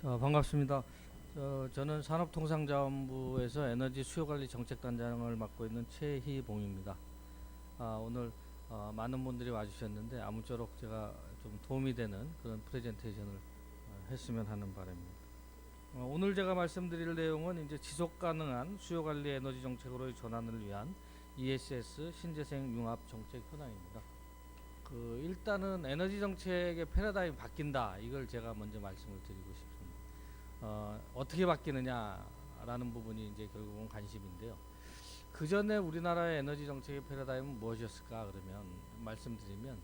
자, 반갑습니다. 저는 산업통상자원부에서 에너지 수요관리 정책단장을 맡고 있는 최희봉입니다. 오늘 많은 분들이 와주셨는데 아무쪼록 제가 좀 도움이 되는 그런 프레젠테이션을 했으면 하는 바람입니다. 오늘 제가 말씀드릴 내용은 이제 지속가능한 수요관리 에너지 정책으로의 전환을 위한 ESS 신재생 융합 정책 현황입니다. 일단은 에너지 정책의 패러다임이 바뀐다. 이걸 제가 먼저 말씀을 드리고 싶습니다. 어떻게 바뀌느냐라는 부분이 이제 결국은 관심인데요. 그 전에 우리나라의 에너지 정책의 패러다임은 무엇이었을까 그러면 말씀드리면,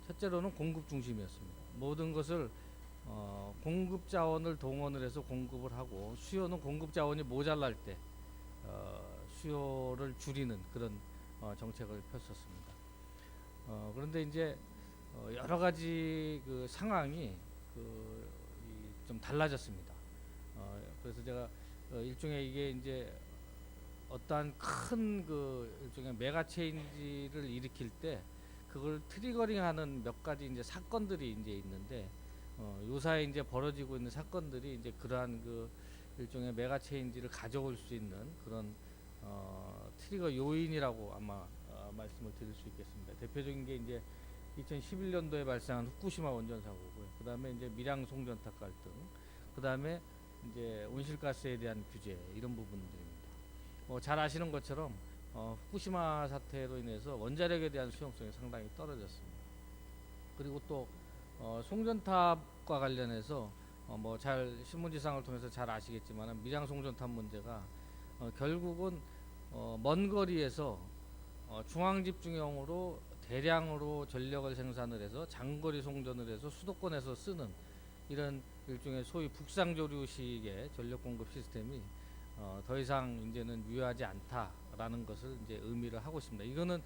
첫째로는 공급 중심이었습니다. 모든 것을 공급 자원을 동원을 해서 공급을 하고, 수요는 공급 자원이 모자랄 때 수요를 줄이는 그런 정책을 폈었습니다. 그런데 이제 여러 가지 그 상황이 좀 달라졌습니다. 그래서 제가 일종의 이게 이제 어떠한 큰 일종의 메가 체인지를 일으킬 때 그걸 트리거링하는 몇 가지 이제 사건들이 이제 있는데, 요사이 이제 벌어지고 있는 사건들이 이제 그러한 일종의 메가 체인지를 가져올 수 있는 그런 트리거 요인이라고 아마 말씀을 드릴 수 있겠습니다. 대표적인 게 이제 2011년도에 발생한 후쿠시마 원전 사고고요. 그 다음에 이제 밀양 송전탑 갈등, 그 다음에 이제 온실가스에 대한 규제, 이런 부분들입니다. 잘 아시는 것처럼 후쿠시마 사태로 인해서 원자력에 대한 수용성이 상당히 떨어졌습니다. 그리고 또 송전탑과 관련해서 잘 신문지상을 통해서 잘 아시겠지만 밀양 송전탑 문제가 결국은 먼 거리에서 중앙 집중형으로 대량으로 전력을 생산을 해서 장거리 송전을 해서 수도권에서 쓰는 이런 일종의 소위 북상조류식의 전력 공급 시스템이 더 이상 이제는 유효하지 않다라는 것을 이제 의미를 하고 있습니다. 이거는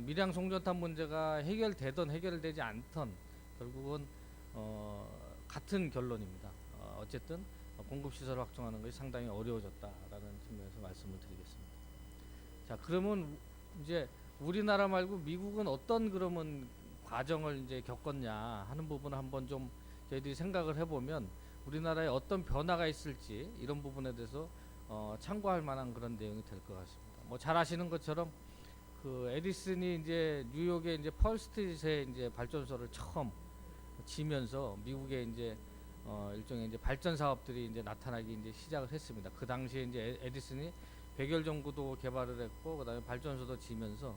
밀양 송전탑 문제가 해결되던 해결되지 않던 결국은 같은 결론입니다. 어쨌든 공급 시설을 확충하는 것이 상당히 어려워졌다라는 측면에서 말씀을 드리겠습니다. 자, 그러면 이제 우리나라 말고 미국은 어떤 그러면 과정을 이제 겪었냐 하는 부분을 한번 좀 저희들이 생각을 해보면, 우리나라에 어떤 변화가 있을지 이런 부분에 대해서 참고할 만한 그런 내용이 될 것 같습니다. 잘 아시는 것처럼 에디슨이 이제 뉴욕의 이제 펄스트릿에 이제 발전소를 처음 지면서 미국의 이제 일종의 이제 발전 사업들이 이제 나타나기 이제 시작을 했습니다. 그 당시에 이제 에디슨이 백열 전구도 개발을 했고, 그다음에 발전소도 지면서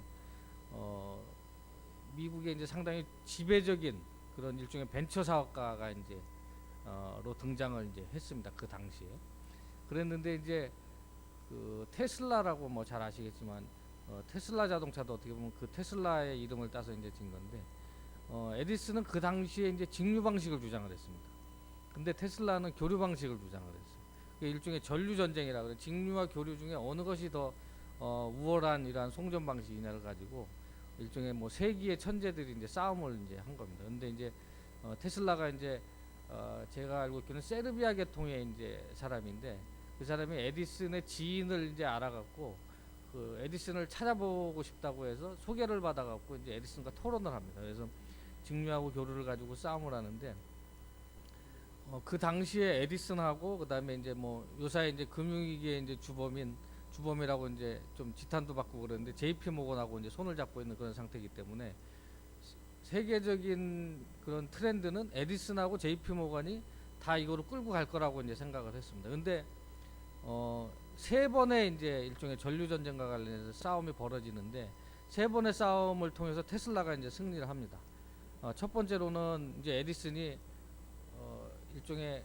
미국의 이제 상당히 지배적인 그런 일종의 벤처 사업가가 이제 로 등장을 이제 했습니다. 그 당시에. 그랬는데 이제 테슬라라고 잘 아시겠지만 테슬라 자동차도 어떻게 보면 그 테슬라의 이름을 따서 이제 진 건데, 에디슨은 그 당시에 이제 직류 방식을 주장을 했습니다. 근데 테슬라는 교류 방식을 주장을 했어요. 일종의 전류 전쟁이라 그래. 직류와 교류 중에 어느 것이 더 우월한 이러한 송전 방식이냐를 가지고 일종의 세기의 천재들이 이제 싸움을 이제 한 겁니다. 근데 이제 테슬라가 이제 제가 알고 있기는 세르비아 계통의 이제 사람인데, 그 사람이 에디슨의 지인을 이제 알아갖고 그 에디슨을 찾아보고 싶다고 해서 소개를 받아갖고 이제 에디슨과 토론을 합니다. 그래서 직류하고 교류를 가지고 싸움을 하는데, 그 당시에 에디슨하고 그다음에 이제 요사이 이제 금융위기의 이제 주범이라고 이제 좀 지탄도 받고 그러는데, JP 모건하고 이제 손을 잡고 있는 그런 상태이기 때문에 세계적인 그런 트렌드는 에디슨하고 JP 모건이 다 이거를 끌고 갈 거라고 이제 생각을 했습니다. 근데 세 번의 이제 일종의 전류 전쟁과 관련해서 싸움이 벌어지는데, 세 번의 싸움을 통해서 테슬라가 이제 승리를 합니다. 첫 번째로는 이제 에디슨이 일종의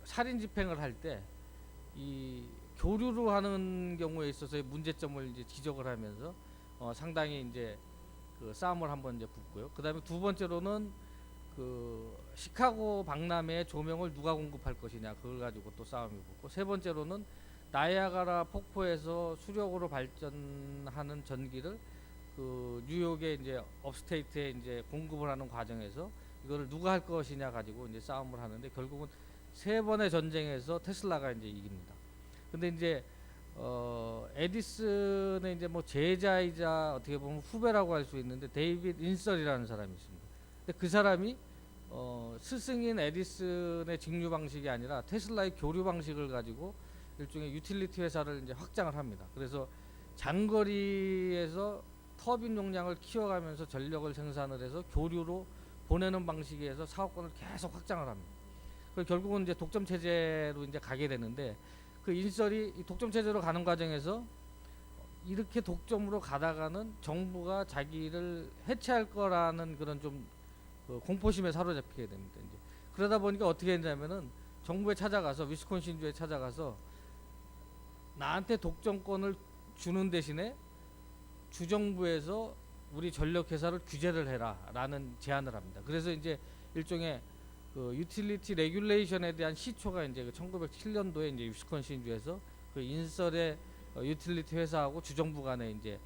살인 집행을 할 때 이 교류로 하는 경우에 있어서의 문제점을 이제 지적을 하면서 상당히 이제 싸움을 한번 이제 붙고요. 그 다음에 두 번째로는 시카고 박람회의 조명을 누가 공급할 것이냐, 그걸 가지고 또 싸움이 붙고, 세 번째로는 나이아가라 폭포에서 수력으로 발전하는 전기를 뉴욕의 이제 업스테이트에 이제 공급을 하는 과정에서 이거를 누가 할 것이냐 가지고 이제 싸움을 하는데, 결국은 세 번의 전쟁에서 테슬라가 이제 이깁니다. 근데 이제 에디슨의 이제 제자이자 어떻게 보면 후배라고 할 수 있는데 데이빗 인설이라는 사람이 있습니다. 근데 그 사람이 스승인 에디슨의 직류 방식이 아니라 테슬라의 교류 방식을 가지고 일종의 유틸리티 회사를 이제 확장을 합니다. 그래서 장거리에서 터빈 용량을 키워가면서 전력을 생산을 해서 교류로 보내는 방식에서 사업권을 계속 확장을 합니다. 그 결국은 이제 독점 체제로 이제 가게 되는데, 그 인설이 이 독점 체제로 가는 과정에서 이렇게 독점으로 가다가는 정부가 자기를 해체할 거라는 그런 좀 공포심에 사로잡히게 됩니다. 이제 그러다 보니까 어떻게 했냐면은 정부에 찾아가서, 위스콘신주에 찾아가서 나한테 독점권을 주는 대신에 주정부에서 우리 전력회사를 규제를 해라라는 제안을 합니다. 그래서 이제 일종의 그 유틸리티 레귤레이션에 대한 시초가 이제 그 1907년도에 이제 위스콘신주에서 그 인설의 유틸리티 회사하고 주정부 간에 이제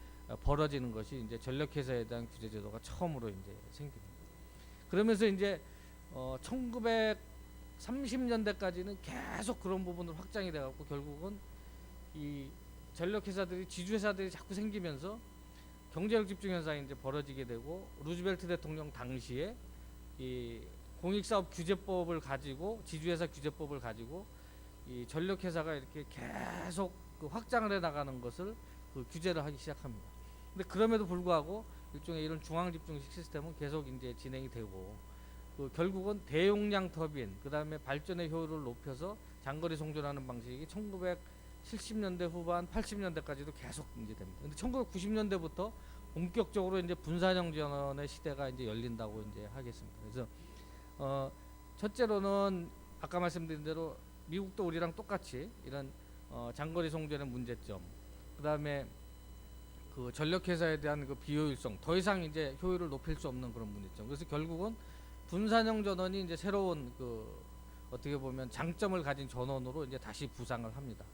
벌어지는 것이 이제 전력회사에 대한 규제 제도가 처음으로 이제 생깁니다. 그러면서 이제 1930년대까지는 계속 그런 부분으로 확장이 돼갖고 결국은 이 전력회사들이, 지주회사들이 자꾸 생기면서 경제력 집중 현상이 이제 벌어지게 되고, 루즈벨트 대통령 당시에 이 공익사업 규제법을 가지고, 지주회사 규제법을 가지고 이 전력회사가 이렇게 계속 그 확장을 해 나가는 것을 그 규제를 하기 시작합니다. 근데 그럼에도 불구하고 일종의 이런 중앙 집중식 시스템은 계속 이제 진행이 되고, 그 결국은 대용량 터빈, 그 다음에 발전의 효율을 높여서 장거리 송전하는 방식이 1970년대 후반, 80년대까지도 계속 이제 됩니다. 근데 1990년대부터 본격적으로 이제 분산형 전원의 시대가 이제 열린다고 이제 하겠습니다. 그래서 첫째로는 아까 말씀드린 대로 미국도 우리랑 똑같이 이런 장거리 송전의 문제점, 그 다음에 그 전력회사에 대한 그 비효율성, 더 이상 이제 효율을 높일 수 없는 그런 문제점. 그래서 결국은 분산형 전원이 이제 새로운 그 어떻게 보면 장점을 가진 전원으로 이제 다시 부상을 합니다.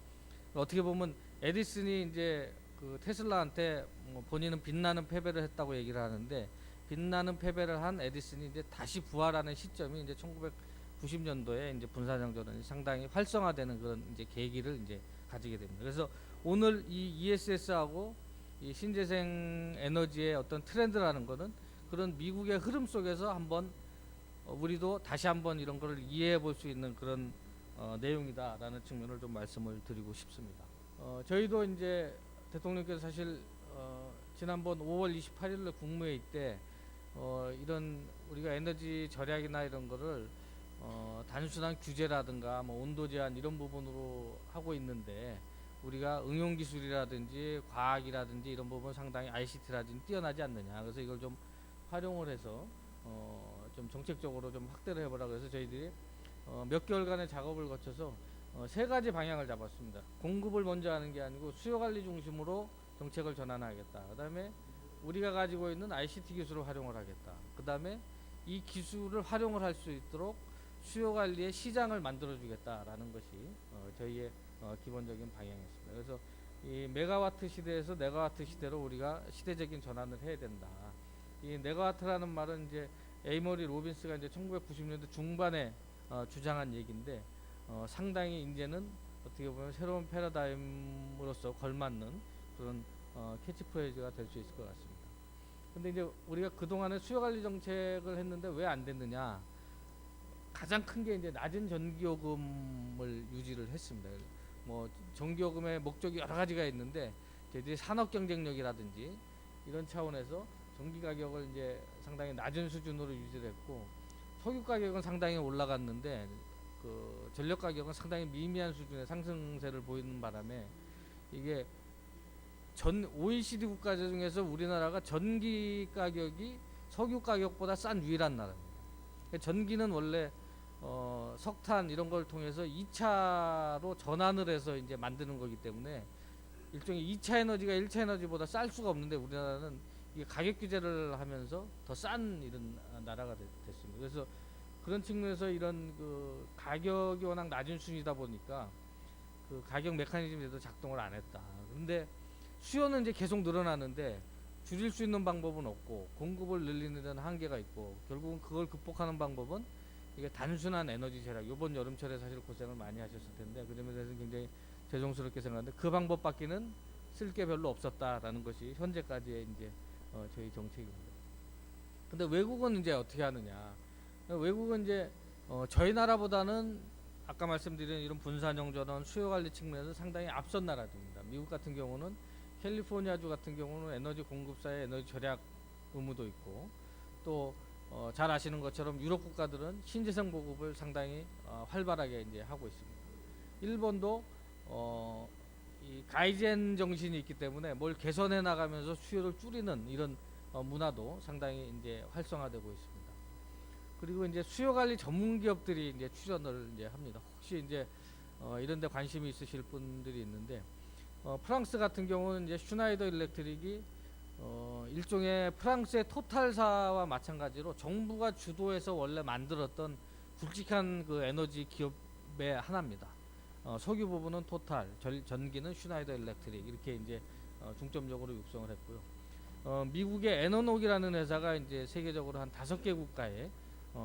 어떻게 보면 에디슨이 이제 그 테슬라한테 뭐 본인은 빛나는 패배를 했다고 얘기를 하는데, 빛나는 패배를 한 에디슨이 이제 다시 부활하는 시점이 이제 1990년도에 이제 분산형 전원이 상당히 활성화되는 그런 이제 계기를 이제 가지게 됩니다. 그래서 오늘 이 ESS하고 이 신재생 에너지의 어떤 트렌드라는 거는 그런 미국의 흐름 속에서 한번 우리도 다시 한번 이런 거를 이해해 볼 수 있는 그런 내용이다라는 측면을 좀 말씀을 드리고 싶습니다. 저희도 이제 대통령께서 사실 지난번 5월 28일 국무회의 때 이런 우리가 에너지 절약이나 이런 거를 단순한 규제라든가 뭐 온도 제한 이런 부분으로 하고 있는데, 우리가 응용 기술이라든지 과학이라든지 이런 부분 상당히 ICT라든지 뛰어나지 않느냐. 그래서 이걸 좀 활용을 해서 좀 정책적으로 좀 확대를 해보라. 그래서 저희들이 몇 개월간의 작업을 거쳐서 세 가지 방향을 잡았습니다. 공급을 먼저 하는 게 아니고 수요 관리 중심으로 정책을 전환하겠다. 그 다음에 우리가 가지고 있는 ICT 기술을 활용을 하겠다. 그 다음에 이 기술을 활용을 할 수 있도록 수요 관리의 시장을 만들어 주겠다라는 것이 저희의 기본적인 방향이었습니다. 그래서 이 메가와트 시대에서 네가와트 시대로 우리가 시대적인 전환을 해야 된다. 이 네가와트라는 말은 이제 에이머리 로빈스가 이제 1990년대 중반에 주장한 얘기인데, 상당히 이제는 어떻게 보면 새로운 패러다임으로서 걸맞는 그런 캐치프레이즈가 될 수 있을 것 같습니다. 근데 이제 우리가 그동안에 수요 관리 정책을 했는데 왜 안 됐느냐? 가장 큰 게 이제 낮은 전기요금을 유지를 했습니다. 뭐 전기요금의 목적이 여러 가지가 있는데, 저희들이 산업 경쟁력이라든지 이런 차원에서 전기 가격을 이제 상당히 낮은 수준으로 유지를 했고, 석유 가격은 상당히 올라갔는데 그 전력 가격은 상당히 미미한 수준의 상승세를 보이는 바람에, 이게 전 OECD 국가 중에서 우리나라가 전기 가격이 석유 가격보다 싼 유일한 나라입니다. 전기는 원래 석탄 이런 걸 통해서 2차로 전환을 해서 이제 만드는 거기 때문에 일종의 2차 에너지가 1차 에너지보다 쌀 수가 없는데, 우리나라는 이게 가격 규제를 하면서 더 싼 이런 나라가 됐습니다. 그래서 그런 측면에서 이런 그 가격이 워낙 낮은 수준이다 보니까 그 가격 메커니즘에도 작동을 안 했다. 그런데 수요는 이제 계속 늘어나는데 줄일 수 있는 방법은 없고, 공급을 늘리는 데는 한계가 있고, 결국은 그걸 극복하는 방법은 이게 단순한 에너지 절약. 이번 여름철에 사실 고생을 많이 하셨을 텐데, 그 점에 대해서 굉장히 죄송스럽게 생각하는데 그 방법밖에는 쓸 게 별로 없었다라는 것이 현재까지의 이제 저희 정책입니다. 근데 외국은 이제 어떻게 하느냐? 외국은 이제 저희 나라보다는 아까 말씀드린 이런 분산형 전원 수요 관리 측면에서 상당히 앞선 나라들입니다. 미국 같은 경우는 캘리포니아주 같은 경우는 에너지 공급사의 에너지 절약 의무도 있고, 또 잘 아시는 것처럼 유럽 국가들은 신재생 보급을 상당히 활발하게 이제 하고 있습니다. 일본도 이 가이젠 정신이 있기 때문에 뭘 개선해 나가면서 수요를 줄이는 이런 문화도 상당히 이제 활성화되고 있습니다. 그리고 이제 수요 관리 전문 기업들이 이제 출연을 이제 합니다. 혹시 이제 이런 데 관심이 있으실 분들이 있는데, 프랑스 같은 경우는 이제 슈나이더 일렉트릭이 일종의 프랑스의 토탈사와 마찬가지로 정부가 주도해서 원래 만들었던 굵직한 그 에너지 기업의 하나입니다. 석유 부분은 토탈, 전기는 슈나이더 일렉트릭, 이렇게 이제 중점적으로 육성을 했고요. 미국의 에너녹이라는 회사가 이제 세계적으로 한 5개 국가에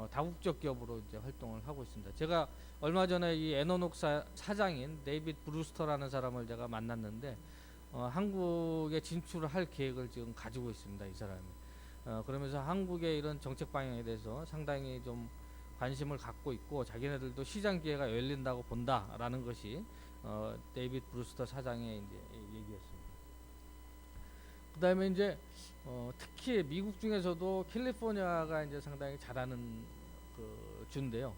다국적 기업으로 이제 활동을 하고 있습니다. 제가 얼마 전에 이 에너녹 사장인 데이빗 브루스터라는 사람을 제가 만났는데, 한국에 진출을 할 계획을 지금 가지고 있습니다, 이 사람이. 그러면서 한국의 이런 정책 방향에 대해서 상당히 좀 관심을 갖고 있고, 자기네들도 시장 기회가 열린다고 본다라는 것이 데이빗 브루스터 사장의 이제 얘기였습니다. 그다음에 이제 특히 미국 중에서도 캘리포니아가 이제 상당히 잘하는 그 주인데요.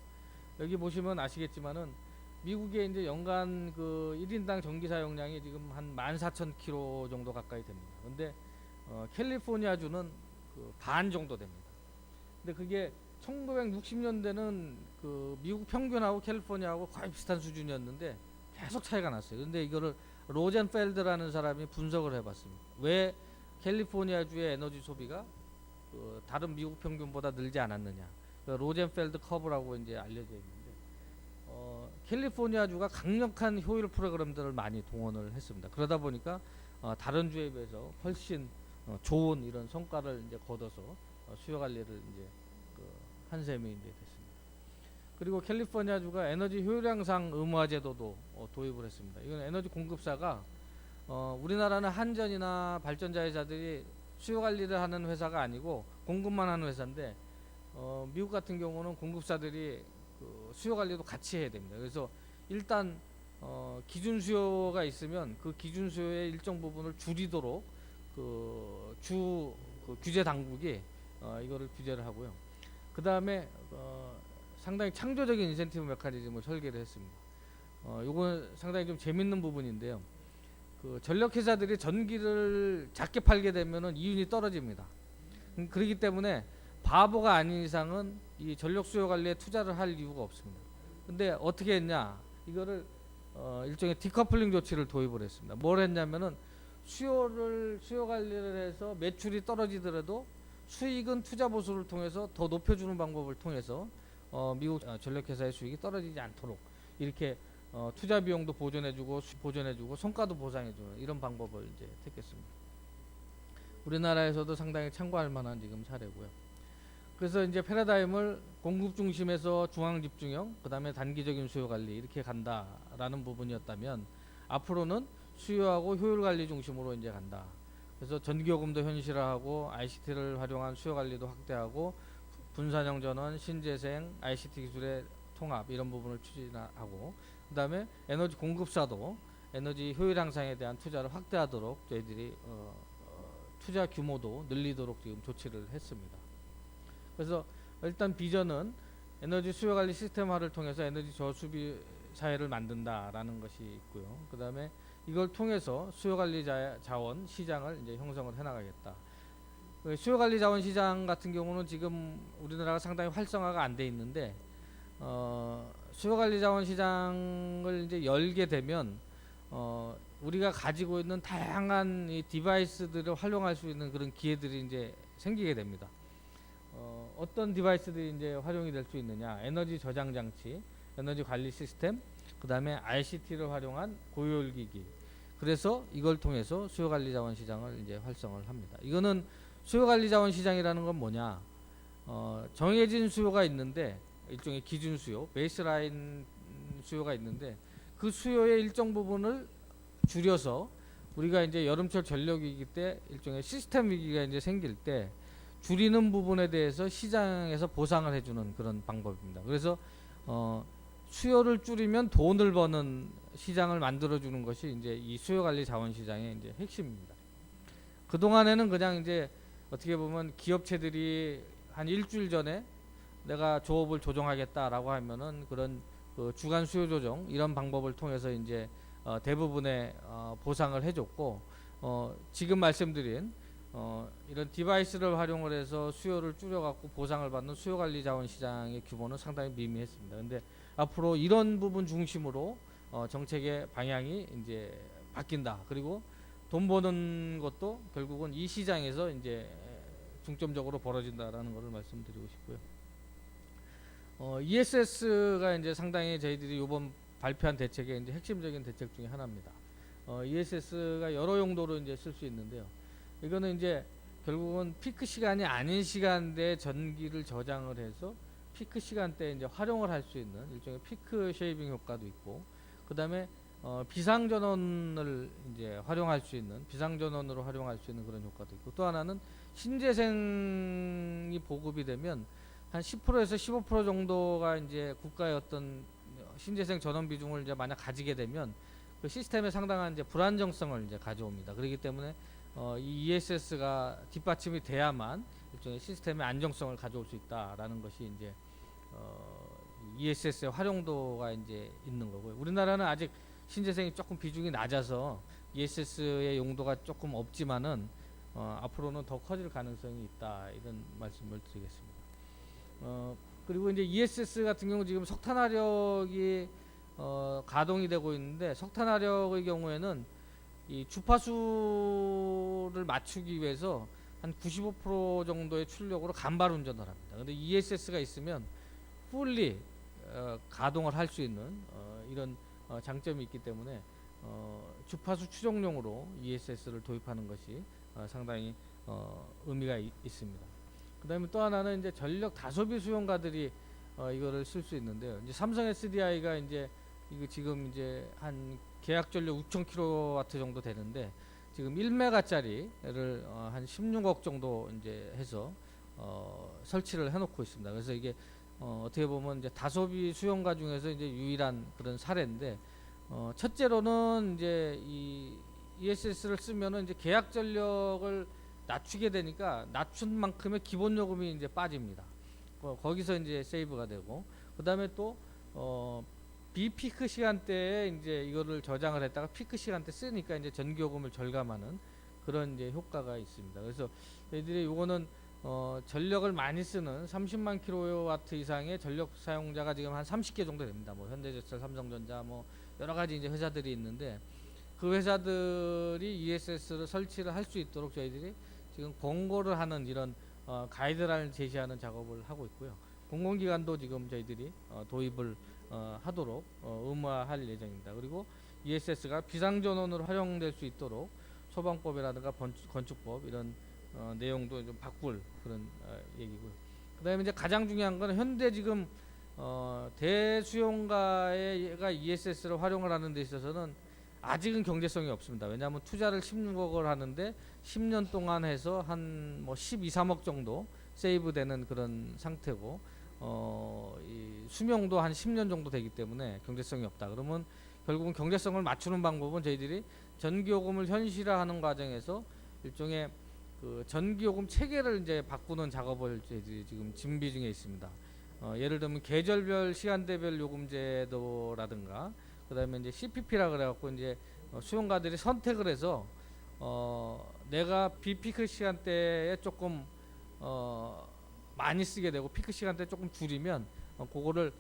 여기 보시면 아시겠지만은 미국의 이제 연간 그 1인당 전기 사용량이 지금 한 14,000km 정도 가까이 됩니다. 근데 캘리포니아주는 그 반 정도 됩니다. 근데 그게 1960년대는 그 미국 평균하고 캘리포니아하고 거의 비슷한 수준이었는데 계속 차이가 났어요. 근데 이거를 로젠펠드라는 사람이 분석을 해봤습니다. 왜 캘리포니아주의 에너지 소비가 그 다른 미국 평균보다 늘지 않았느냐. 그 로젠펠드 커브라고 이제 알려져 있는데, 캘리포니아주가 강력한 효율 프로그램들을 많이 동원을 했습니다. 그러다 보니까 다른 주에 비해서 훨씬 좋은 이런 성과를 이제 거둬서 수요 관리를 이제 한 셈이 이제 됐습니다. 그리고 캘리포니아주가 에너지 효율 향상 의무화 제도도 도입을 했습니다. 이건 에너지 공급사가 우리나라는 한전이나 발전자 회사들이 수요 관리를 하는 회사가 아니고 공급만 하는 회사인데, 미국 같은 경우는 공급사들이 그 수요 관리도 같이 해야 됩니다. 그래서 일단 기준 수요가 있으면 그 기준 수요의 일정 부분을 줄이도록 그 규제 당국이 이거를 규제를 하고요. 그 다음에 상당히 창조적인 인센티브 메커니즘을 설계를 했습니다. 요건 상당히 좀 재밌는 부분인데요. 그 전력회사들이 전기를 작게 팔게 되면은 이윤이 떨어집니다. 그렇기 때문에 바보가 아닌 이상은 이 전력 수요 관리에 투자를 할 이유가 없습니다. 근데 어떻게 했냐? 이거를 일종의 디커플링 조치를 도입을 했습니다. 뭘 했냐면은 수요 관리를 해서 매출이 떨어지더라도 수익은 투자 보수를 통해서 더 높여주는 방법을 통해서 미국 전력회사의 수익이 떨어지지 않도록 이렇게 투자 비용도 보존해주고 성과도 보상해주는 이런 방법을 이제 택했습니다. 우리나라에서도 상당히 참고할 만한 지금 사례고요. 그래서 이제 패러다임을 공급 중심에서 중앙 집중형, 그 다음에 단기적인 수요 관리 이렇게 간다라는 부분이었다면, 앞으로는 수요하고 효율 관리 중심으로 이제 간다. 그래서 전기요금도 현실화하고 ICT를 활용한 수요 관리도 확대하고 분산형 전원, 신재생, ICT 기술의 통합 이런 부분을 추진하고, 그 다음에 에너지 공급사도 에너지 효율 향상에 대한 투자를 확대하도록 저희들이 투자 규모도 늘리도록 지금 조치를 했습니다. 그래서 일단 비전은 에너지 수요 관리 시스템화를 통해서 에너지 저수비 사회를 만든다라는 것이 있고요. 그 다음에 이걸 통해서 수요 관리 자원 시장을 이제 형성을 해나가겠다. 수요 관리 자원 시장 같은 경우는 지금 우리나라가 상당히 활성화가 안 돼 있는데, 수요 관리 자원 시장을 이제 열게 되면 우리가 가지고 있는 다양한 이 디바이스들을 활용할 수 있는 그런 기회들이 이제 생기게 됩니다. 어떤 디바이스들이 이제 활용이 될 수 있느냐? 에너지 저장 장치, 에너지 관리 시스템, 그 다음에 ICT를 활용한 고효율 기기. 그래서 이걸 통해서 수요 관리 자원 시장을 이제 활성화를 합니다. 이거는 수요 관리 자원 시장이라는 건 뭐냐? 정해진 수요가 있는데, 일종의 기준 수요, 베이스라인 수요가 있는데, 그 수요의 일정 부분을 줄여서 우리가 이제 여름철 전력 위기 때 일종의 시스템 위기가 이제 생길 때 줄이는 부분에 대해서 시장에서 보상을 해주는 그런 방법입니다. 그래서 수요를 줄이면 돈을 버는 시장을 만들어주는 것이 이제 이 수요관리 자원시장의 이제 핵심입니다. 그 동안에는 그냥 이제 어떻게 보면 기업체들이 한 일주일 전에 내가 조업을 조정하겠다라고 하면은 그런 그 주간 수요 조정 이런 방법을 통해서 이제 대부분의 보상을 해줬고, 지금 말씀드린 이런 디바이스를 활용을 해서 수요를 줄여갖고 보상을 받는 수요관리 자원시장의 규모는 상당히 미미했습니다. 근데 앞으로 이런 부분 중심으로 정책의 방향이 이제 바뀐다. 그리고 돈 버는 것도 결국은 이 시장에서 이제 중점적으로 벌어진다라는 것을 말씀드리고 싶고요. ESS가 이제 상당히 저희들이 이번 발표한 대책의 이제 핵심적인 대책 중에 하나입니다. ESS가 여러 용도로 이제 쓸 수 있는데요. 이거는 이제 결국은 피크 시간이 아닌 시간대에 전기를 저장을 해서 피크 시간대에 이제 활용을 할 수 있는 일종의 피크 쉐이빙 효과도 있고, 그 다음에 비상전원을 이제 활용할 수 있는 비상전원으로 활용할 수 있는 그런 효과도 있고, 또 하나는 신재생이 보급이 되면 한 10%에서 15% 정도가 이제 국가의 어떤 신재생 전원 비중을 이제 만약 가지게 되면 그 시스템에 상당한 이제 불안정성을 이제 가져옵니다. 그렇기 때문에 이 ESS가 뒷받침이 돼야만 일종의 시스템의 안정성을 가져올 수 있다라는 것이 이제 ESS의 활용도가 이제 있는 거고요. 우리나라는 아직 신재생이 조금 비중이 낮아서 ESS의 용도가 조금 없지만은 앞으로는 더 커질 가능성이 있다, 이런 말씀을 드리겠습니다. 그리고 이제 ESS 같은 경우 지금 석탄화력이 가동이 되고 있는데, 석탄화력의 경우에는 이 주파수를 맞추기 위해서 한 95% 정도의 출력으로 간발 운전을 합니다. 근데 ESS가 있으면 fully 가동을 할 수 있는 이런 장점이 있기 때문에 주파수 추정용으로 ESS를 도입하는 것이 상당히 의미가 있습니다. 그 다음에 또 하나는 이제 전력 다소비 수용가들이 이거를 쓸 수 있는데요. 이제 삼성 SDI가 이제 이거 지금 이제 한 계약 전력 6,000kW 정도 되는데, 지금 1메가짜리를 한 16억 정도 이제 해서 설치를 해놓고 있습니다. 그래서 이게 어떻게 보면 이제 다소비 수용가 중에서 이제 유일한 그런 사례인데, 첫째로는 이제 이 ESS를 쓰면은 이제 계약 전력을 낮추게 되니까 낮춘 만큼의 기본 요금이 이제 빠집니다. 거기서 이제 세이브가 되고, 그 다음에 또 비피크 시간대에 이제 이거를 저장을 했다가 피크 시간대 쓰니까 이제 전기요금을 절감하는 그런 이제 효과가 있습니다. 그래서 저희들이 요거는 전력을 많이 쓰는 30만 킬로와트 이상의 전력 사용자가 지금 한 30개 정도 됩니다. 뭐 현대제철, 삼성전자, 뭐 여러 가지 이제 회사들이 있는데, 그 회사들이 ESS를 설치를 할 수 있도록 저희들이 지금 권고를 하는 이런 가이드라인을 제시하는 작업을 하고 있고요. 공공기관도 지금 저희들이 도입을 하도록 의무화할 예정입니다. 그리고 ESS가 비상전원으로 활용될 수 있도록 소방법이라든가 건축법 이런 내용도 좀 바꿀 그런 얘기고요. 그 다음에 이제 가장 중요한 건 현대 지금 대수용가가 ESS를 활용을 하는 데 있어서는 아직은 경제성이 없습니다. 왜냐하면 투자를 16억을 하는데 10년 동안 해서 한 뭐 12, 3억 정도 세이브 되는 그런 상태고, 이 수명도 한 10년 정도 되기 때문에 경제성이 없다. 그러면 결국은 경제성을 맞추는 방법은 저희들이 전기요금을 현실화하는 과정에서 일종의 그 전기요금 체계를 이제 바꾸는 작업을 저희들이 지금 준비 중에 있습니다. 예를 들면 계절별 시간대별 요금제도라든가, 그다음에 이제 CPP라 그래갖고 이제 수용가들이 선택을 해서 내가 비피크 시간대에 조금 많이 쓰게 되고 피크 시간대 조금 줄이면 그거를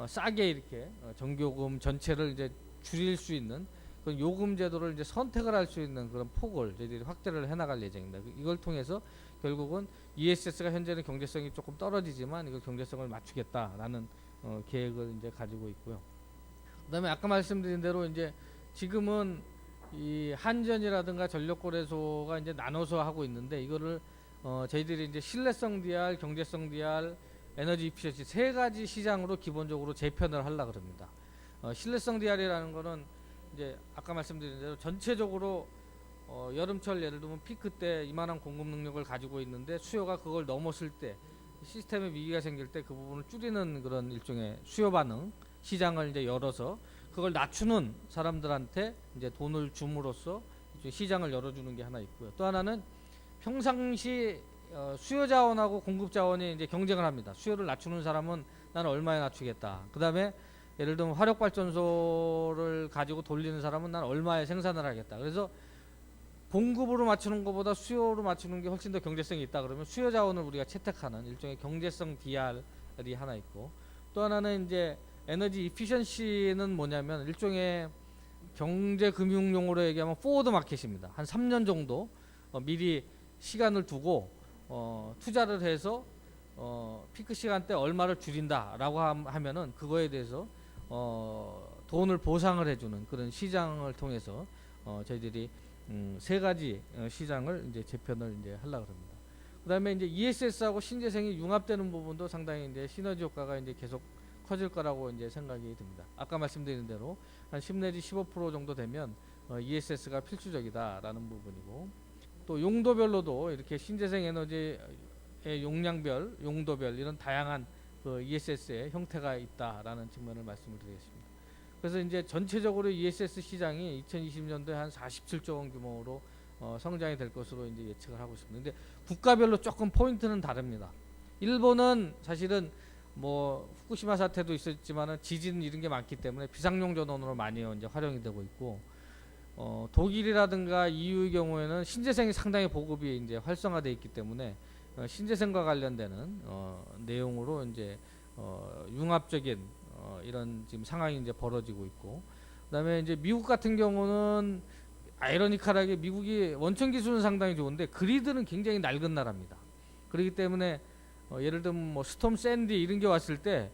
싸게 이렇게 전기요금 전체를 이제 줄일 수 있는 그런 요금 제도를 이제 선택을 할 수 있는 그런 폭을 저희들이 확대를 해나갈 예정입니다. 이걸 통해서 결국은 ESS가 현재는 경제성이 조금 떨어지지만 이걸 경제성을 맞추겠다라는 계획을 이제 가지고 있고요. 그다음에 아까 말씀드린 대로 이제 지금은 이 한전이라든가 전력거래소가 이제 나눠서 하고 있는데, 이거를 저희들이 이제 신뢰성 DR, 경제성 DR, 에너지 이피셔시 세 가지 시장으로 기본적으로 재편을 하려고 합니다. 신뢰성 DR이라는 거는 이제 아까 말씀드린 대로 전체적으로 여름철 예를 들면 피크 때 이만한 공급 능력을 가지고 있는데 수요가 그걸 넘었을 때 시스템에 위기가 생길 때 그 부분을 줄이는 그런 일종의 수요 반응 시장을 이제 열어서 그걸 낮추는 사람들한테 이제 돈을 줌으로써 이제 시장을 열어주는 게 하나 있고요. 또 하나는 평상시 수요 자원하고 공급 자원이 이제 경쟁을 합니다. 수요를 낮추는 사람은 나는 얼마에 낮추겠다. 그 다음에 예를 들면 화력 발전소를 가지고 돌리는 사람은 난 얼마에 생산을 하겠다. 그래서 공급으로 맞추는 것보다 수요로 맞추는 게 훨씬 더 경제성이 있다 그러면 수요 자원을 우리가 채택하는 일종의 경제성 DR이 하나 있고, 또 하나는 이제 에너지 이피션시는 뭐냐면 일종의 경제 금융 용어로 얘기하면 포워드 마켓입니다. 한 3년 정도 미리 시간을 두고 투자를 해서 피크 시간대 얼마를 줄인다라고 하면은 그거에 대해서 돈을 보상을 해주는 그런 시장을 통해서 저희들이 세 가지 시장을 이제 재편을 이제 하려고 합니다. 그다음에 이제 ESS하고 신재생이 융합되는 부분도 상당히 이제 시너지 효과가 이제 계속 커질 거라고 이제 생각이 듭니다. 아까 말씀드린 대로 한 10 내지 15% 정도 되면 ESS가 필수적이다라는 부분이고, 또 용도별로도 이렇게 신재생 에너지의 용량별, 용도별 이런 다양한 그 ESS의 형태가 있다라는 측면을 말씀을 드리겠습니다. 그래서 이제 전체적으로 ESS 시장이 2020년도에 한 47조 원 규모로 성장이 될 것으로 이제 예측을 하고 있습니다. 근데 국가별로 조금 포인트는 다릅니다. 일본은 사실은 뭐 후쿠시마 사태도 있었지만은 지진 이런 게 많기 때문에 비상용 전원으로 많이 이제 활용이 되고 있고, 독일이라든가 EU의 경우에는 신재생이 상당히 보급이 이제 활성화되어 있기 때문에 신재생과 관련되는 내용으로 이제 융합적인 이런 지금 상황이 이제 벌어지고 있고, 그다음에 이제 미국 같은 경우는 아이러니컬하게 미국이 원천 기술은 상당히 좋은데 그리드는 굉장히 낡은 나라입니다. 그렇기 때문에 예를 들면 뭐 스톰 샌디 이런 게 왔을 때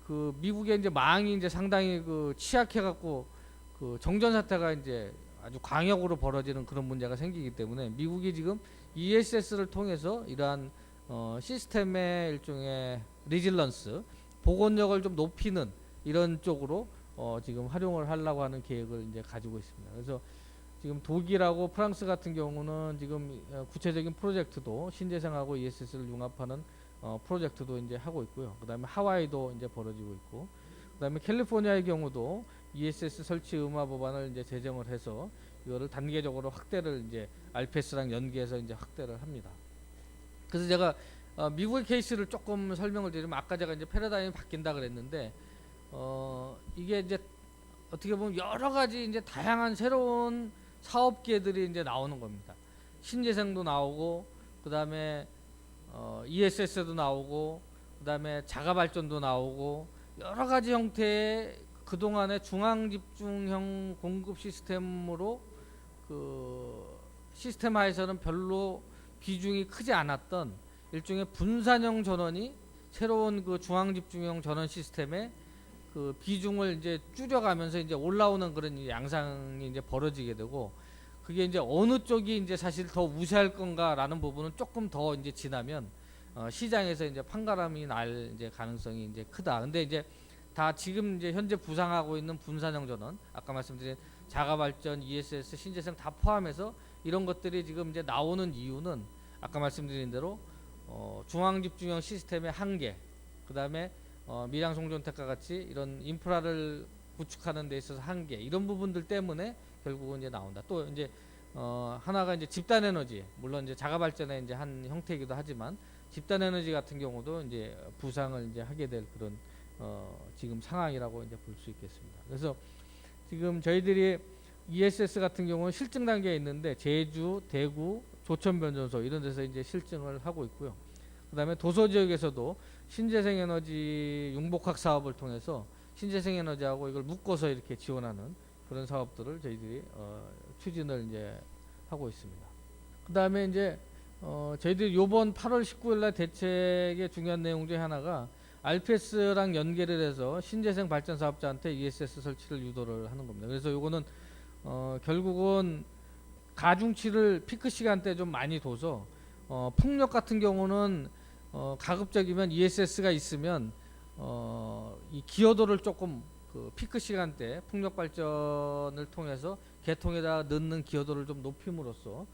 그 미국의 이제 망이 이제 상당히 그 취약해 갖고 그 정전 사태가 이제 아주 광역으로 벌어지는 그런 문제가 생기기 때문에 미국이 지금 ESS를 통해서 이러한 시스템의 일종의 리질런스 복원력을 좀 높이는 이런 쪽으로 지금 활용을 하려고 하는 계획을 이제 가지고 있습니다. 그래서 지금 독일하고 프랑스 같은 경우는 지금 구체적인 프로젝트도 신재생하고 ESS를 융합하는 프로젝트도 이제 하고 있고요. 그다음에 하와이도 이제 벌어지고 있고, 그다음에 캘리포니아의 경우도 ESS 설치 의무 법안을 이제 제정을 해서 이거를 단계적으로 확대를 이제 RPS랑 연계해서 이제 확대를 합니다. 그래서 제가 미국의 케이스를 조금 설명을 드리면, 아까 제가 이제 패러다임이 바뀐다 그랬는데 이게 이제 어떻게 보면 여러 가지 이제 다양한 새로운 사업계들이 이제 나오는 겁니다. 신재생도 나오고, 그 다음에 ESS도 나오고, 그 다음에 자가발전도 나오고, 여러 가지 형태의 그동안의 중앙집중형 공급 시스템으로 그 시스템화에서는 별로 비중이 크지 않았던 일종의 분산형 전원이 새로운 그 중앙집중형 전원 시스템의 그 비중을 이제 줄여가면서 이제 올라오는 그런 양상이 이제 벌어지게 되고, 그게 이제 어느 쪽이 이제 사실 더 우세할 건가라는 부분은 조금 더 이제 지나면 시장에서 이제 판가름이 날 이제 가능성이 이제 크다. 근데 이제 다 지금 이제 현재 부상하고 있는 분산형 전원, 아까 말씀드린 자가발전, ESS, 신재생 다 포함해서 이런 것들이 지금 이제 나오는 이유는 아까 말씀드린 대로 중앙집중형 시스템의 한계, 그 다음에 밀양송전택과 같이 이런 인프라를 구축하는 데 있어서 한계, 이런 부분들 때문에 결국은 이제 나온다. 또 이제 하나가 이제 집단 에너지, 물론 이제 자가발전의 이제 한 형태이기도 하지만 집단 에너지 같은 경우도 이제 부상을 이제 하게 될 그런 지금 상황이라고 이제 볼 수 있겠습니다. 그래서 지금 저희들이 ESS 같은 경우는 실증 단계에 있는데 제주, 대구, 조천변전소 이런 데서 이제 실증을 하고 있고요. 그다음에 도서 지역에서도 신재생 에너지 융복합 사업을 통해서 신재생 에너지하고 이걸 묶어서 이렇게 지원하는 그런 사업들을 저희들이 추진을 이제 하고 있습니다. 그다음에 이제 저희들이 요번 8월 19일날 대책의 중요한 내용 중에 하나가 RPS랑 연계를 해서 신재생 발전 사업자한테 ESS 설치를 유도를 하는 겁니다. 그래서 요거는 결국은 가중치를 피크 시간대 좀 많이 둬서 풍력 같은 경우는 가급적이면 ESS가 있으면 이 기여도를 조금 그 피크 시간대 풍력 발전을 통해서 개통에다 넣는 기여도를 좀 높임으로써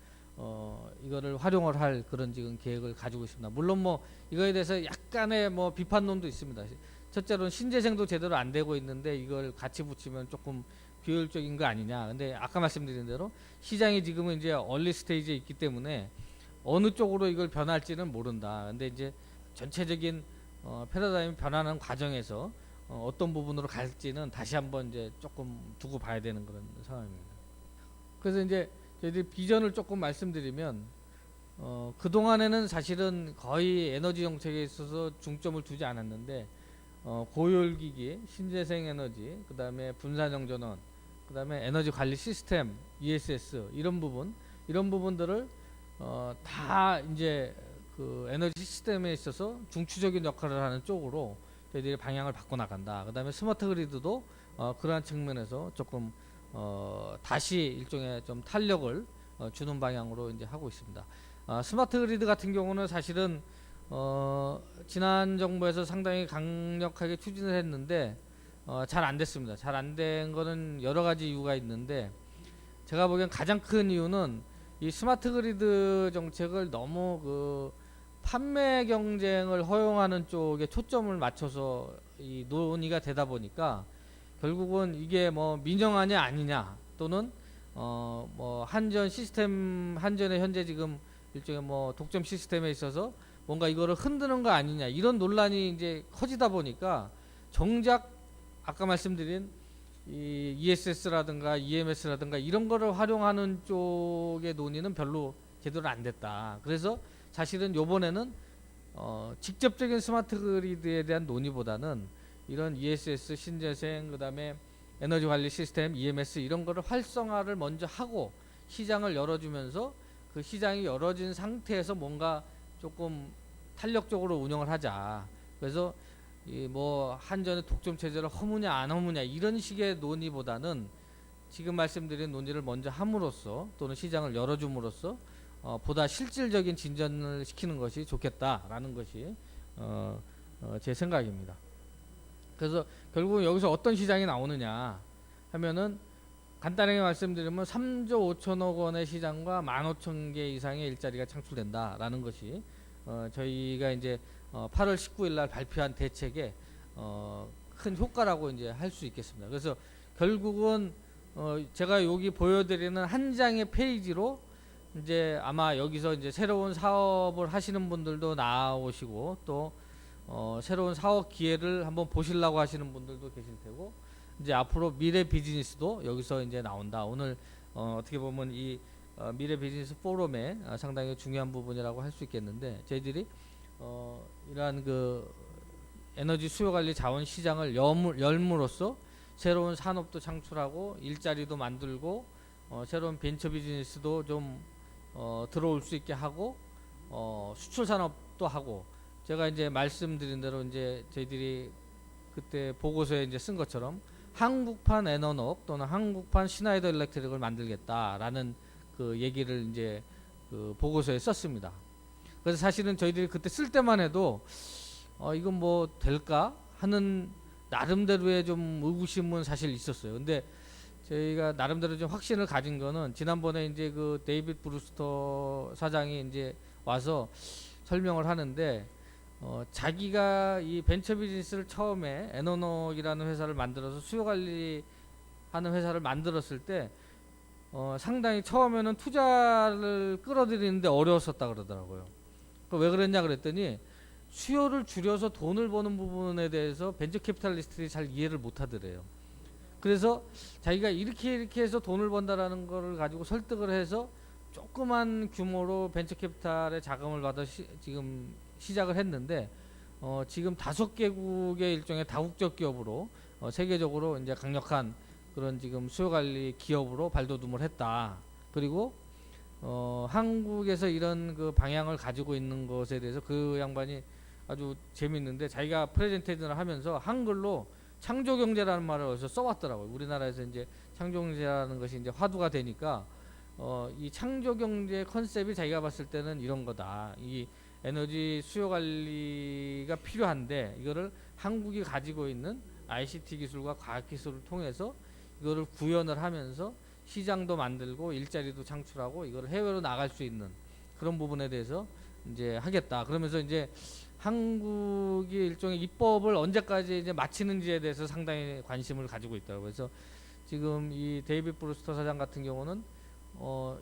이거를 활용을 할 그런 지금 계획을 가지고 있습니다. 물론 뭐 이거에 대해서 약간의 뭐 비판론도 있습니다. 첫째로는 신재생도 제대로 안 되고 있는데 이걸 같이 붙이면 조금 비효율적인 거 아니냐. 근데 아까 말씀드린 대로 시장이 지금은 이제 얼리 스테이지에 있기 때문에 어느 쪽으로 이걸 변할지는 모른다. 근데 이제 전체적인 패러다임 변하는 과정에서 어떤 부분으로 갈지는 다시 한번 이제 조금 두고 봐야 되는 그런 상황입니다. 그래서 이제 저희들이 비전을 조금 말씀드리면 그동안에는 사실은 거의 에너지 정책에 있어서 중점을 두지 않았는데 고효율기기, 신재생 에너지, 그 다음에 분산정전원, 그 다음에 에너지 관리 시스템, ESS 이런 부분들을 다 이제 그 에너지 시스템에 있어서 중추적인 역할을 하는 쪽으로 저희들이 방향을 바꿔 나간다. 그 다음에 스마트 그리드도 그러한 측면에서 조금 다시 일종의 좀 탄력을 주는 방향으로 이제 하고 있습니다. 스마트 그리드 같은 경우는 사실은 지난 정부에서 상당히 강력하게 추진을 했는데 잘 안 됐습니다. 잘 안 된 거는 여러 가지 이유가 있는데 제가 보기엔 가장 큰 이유는 이 스마트 그리드 정책을 너무 그 판매 경쟁을 허용하는 쪽에 초점을 맞춰서 이 논의가 되다 보니까 결국은 이게 뭐 민영화냐 아니냐 또는 뭐 한전의 현재 지금 일종의 뭐 독점 시스템에 있어서 뭔가 이거를 흔드는 거 아니냐 이런 논란이 이제 커지다 보니까 정작 아까 말씀드린 이 ESS라든가 EMS라든가 이런 거를 활용하는 쪽의 논의는 별로 제대로 안 됐다. 그래서 사실은 요번에는 직접적인 스마트 그리드에 대한 논의보다는 이런 ESS, 신재생, 그 다음에 에너지 관리 시스템, EMS 이런 거를 활성화를 먼저 하고 시장을 열어주면서 그 시장이 열어진 상태에서 뭔가 조금 탄력적으로 운영을 하자. 그래서 이 뭐 한전의 독점 체제를 허무냐 안 허무냐 이런 식의 논의보다는 지금 말씀드린 논의를 먼저 함으로써 또는 시장을 열어줌으로써 보다 실질적인 진전을 시키는 것이 좋겠다라는 것이 제 생각입니다. 그래서 결국 여기서 어떤 시장이 나오느냐 하면은 간단하게 말씀드리면 3조 5천억 원의 시장과 15,000개 이상의 일자리가 창출된다라는 것이 저희가 이제 8월 19일 날 발표한 대책의 큰 효과라고 이제 할 수 있겠습니다. 그래서 결국은 제가 여기 보여드리는 한 장의 페이지로 이제 아마 여기서 이제 새로운 사업을 하시는 분들도 나오시고 또 새로운 사업 기회를 한번 보시려고 하시는 분들도 계실 테고 이제 앞으로 미래 비즈니스도 여기서 이제 나온다. 오늘 어떻게 보면 이 미래 비즈니스 포럼의 상당히 중요한 부분이라고 할 수 있겠는데 저희들이 이러한 그 에너지 수요 관리 자원 시장을 열므로써 새로운 산업도 창출하고 일자리도 만들고 새로운 벤처 비즈니스도 좀 들어올 수 있게 하고 수출 산업도 하고 제가 이제 말씀드린 대로 이제 저희들이 그때 보고서에 이제 쓴 것처럼 한국판 에너녹 또는 한국판 시나이더 일렉트릭을 만들겠다라는 그 얘기를 이제 그 보고서에 썼습니다. 그래서 사실은 저희들이 그때 쓸 때만 해도 이건 뭐 될까 하는 나름대로의 좀 의구심은 사실 있었어요. 근데 저희가 나름대로 좀 확신을 가진 거는 지난번에 이제 그 데이빗 브루스터 사장이 이제 와서 설명을 하는데 자기가 이 벤처 비즈니스를 처음에 에너녹이라는 회사를 만들어서 수요 관리하는 회사를 만들었을 때 상당히 처음에는 투자를 끌어들이는데 어려웠었다 그러더라고요. 왜 그랬냐 그랬더니 수요를 줄여서 돈을 버는 부분에 대해서 벤처 캐피탈리스트들이 잘 이해를 못 하더래요. 그래서 자기가 이렇게 해서 돈을 번다라는 거를 가지고 설득을 해서 조그만 규모로 벤처 캐피탈의 자금을 받아 지금 시작을 했는데 지금 5개국의 일종의 다국적 기업으로 세계적으로 이제 강력한 그런 지금 수요 관리 기업으로 발돋움을 했다. 그리고 한국에서 이런 그 방향을 가지고 있는 것에 대해서 그 양반이 아주 재밌는데 자기가 프레젠테이션을 하면서 한글로 창조경제라는 말을 어디서 써왔더라고요. 우리나라에서 이제 창조경제라는 것이 이제 화두가 되니까 이 창조경제 컨셉이 자기가 봤을 때는 이런 거다. 이 에너지 수요 관리가 필요한데 이거를 한국이 가지고 있는 ICT 기술과 과학 기술을 통해서 이거를 구현을 하면서 시장도 만들고 일자리도 창출하고 이거를 해외로 나갈 수 있는 그런 부분에 대해서 이제 하겠다. 그러면서 이제 한국이 일종의 입법을 언제까지 이제 마치는지에 대해서 상당히 관심을 가지고 있다고. 그래서 지금 이 데이빗 브루스터 사장 같은 경우는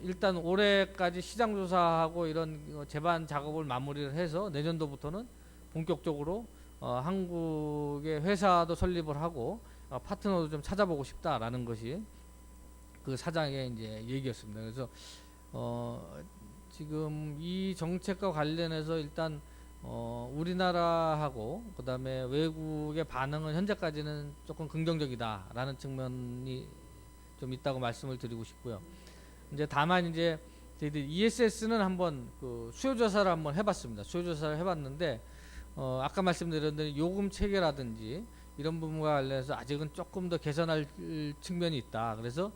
일단 올해까지 시장 조사하고 이런 제반 작업을 마무리를 해서 내년도부터는 본격적으로 한국의 회사도 설립을 하고 파트너도 좀 찾아보고 싶다라는 것이 그 사장의 이제 얘기였습니다. 그래서 지금 이 정책과 관련해서 일단 우리나라하고 그다음에 외국의 반응은 현재까지는 조금 긍정적이다라는 측면이 좀 있다고 말씀을 드리고 싶고요. 이제 다만 이제 저희들 ESS는 한번 그 수요 조사를 한번 해봤습니다. 수요 조사를 해봤는데 아까 말씀드린 대로 요금 체계라든지 이런 부분과 관련해서 아직은 조금 더 개선할 측면이 있다. 그래서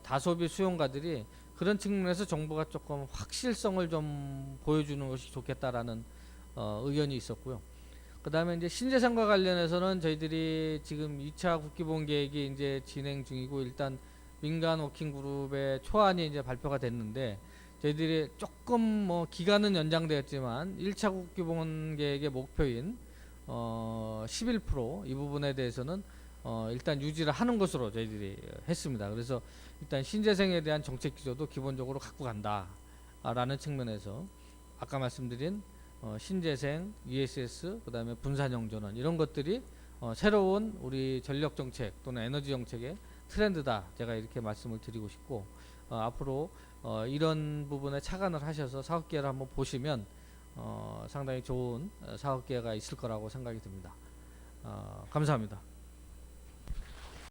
다소비 수용가들이 그런 측면에서 정부가 조금 확실성을 좀 보여주는 것이 좋겠다라는 의견이 있었고요. 그 다음에 이제 신재생과 관련해서는 저희들이 지금 2차 국기보험 계획이 이제 진행 중이고 일단 민간 워킹 그룹의 초안이 이제 발표가 됐는데 저희들이 조금 뭐 기간은 연장되었지만 1차 국기보험 계획의 목표인 11% 이 부분에 대해서는 일단 유지를 하는 것으로 저희들이 했습니다. 그래서 일단 신재생에 대한 정책 기조도 기본적으로 갖고 간다라는 측면에서 아까 말씀드린 신재생, ESS, 그 다음에 분산형전원 이런 것들이 새로운 우리 전력 정책 또는 에너지 정책의 트렌드다. 제가 이렇게 말씀을 드리고 싶고 앞으로 이런 부분에 착안을 하셔서 사업계를 한번 보시면 상당히 좋은 사업계가 있을 거라고 생각이 듭니다. 감사합니다.